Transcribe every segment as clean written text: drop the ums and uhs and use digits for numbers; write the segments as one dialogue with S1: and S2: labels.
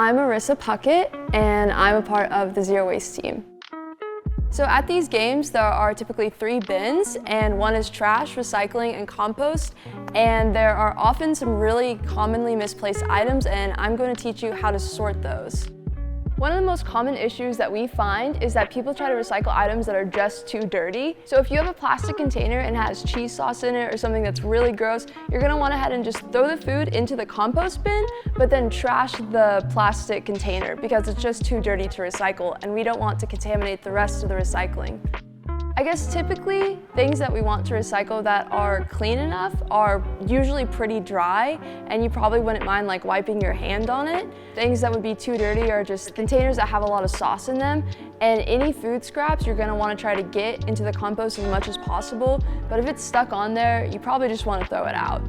S1: I'm Arysa Puckett, and I'm a part of the Zero Waste team. So at these games, there are typically 3 bins, and one is trash, recycling, and compost. And there are often some really commonly misplaced items, and I'm going to teach you how to sort those. One of the most common issues that we find is that people try to recycle items that are just too dirty. So if you have a plastic container and has cheese sauce in it or something that's really gross, you're gonna want to head and just throw the food into the compost bin, but then trash the plastic container because it's just too dirty to recycle, and we don't want to contaminate the rest of the recycling. I guess typically things that we want to recycle that are clean enough are usually pretty dry, and you probably wouldn't mind like wiping your hand on it. Things that would be too dirty are just containers that have a lot of sauce in them, and any food scraps you're going to want to try to get into the compost as much as possible, but if it's stuck on there, you probably just want to throw it out.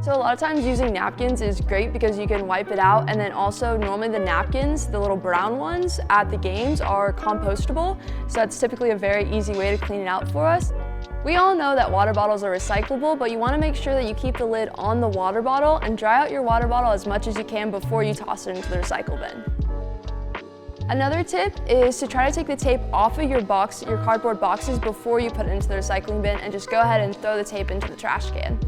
S1: So a lot of times using napkins is great because you can wipe it out, and then also normally the napkins, the little brown ones at the games, are compostable, so that's typically a very easy way to clean it out for us. We all know that water bottles are recyclable, but you want to make sure that you keep the lid on the water bottle and dry out your water bottle as much as you can before you toss it into the recycle bin. Another tip is to try to take the tape off of your cardboard boxes before you put it into the recycling bin, and just go ahead and throw the tape into the trash can.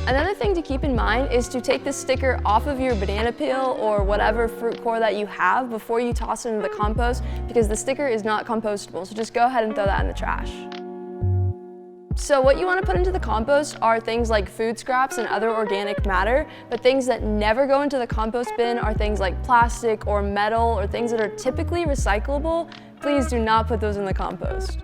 S1: Another thing to keep in mind is to take the sticker off of your banana peel or whatever fruit core that you have before you toss it into the compost, because the sticker is not compostable, so just go ahead and throw that in the trash. So what you want to put into the compost are things like food scraps and other organic matter, but things that never go into the compost bin are things like plastic or metal or things that are typically recyclable. Please do not put those in the compost.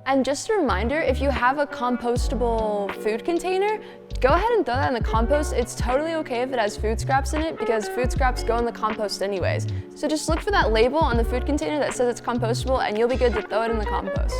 S1: And just a reminder, if you have a compostable food container, go ahead and throw that in the compost. It's totally okay if it has food scraps in it because food scraps go in the compost anyways. So just look for that label on the food container that says it's compostable, and you'll be good to throw it in the compost.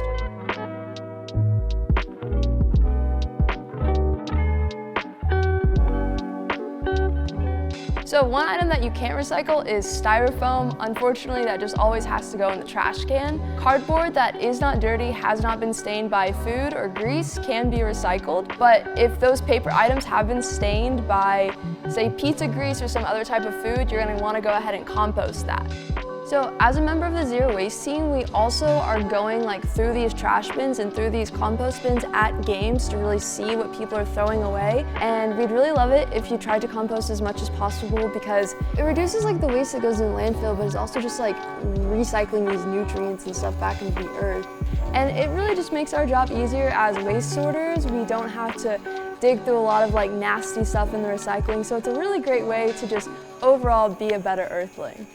S1: So one item that you can't recycle is styrofoam. Unfortunately, that just always has to go in the trash can. Cardboard that is not dirty, has not been stained by food or grease, can be recycled. But if those paper items have been stained by, say, pizza grease or some other type of food, you're going to want to go ahead and compost that. So as a member of the Zero Waste team, we also are going through these trash bins and through these compost bins at games to really see what people are throwing away. And we'd really love it if you tried to compost as much as possible, because it reduces the waste that goes in the landfill, but it's also just recycling these nutrients and stuff back into the earth. And it really just makes our job easier as waste sorters. We don't have to dig through a lot of nasty stuff in the recycling, so it's a really great way to just overall be a better earthling.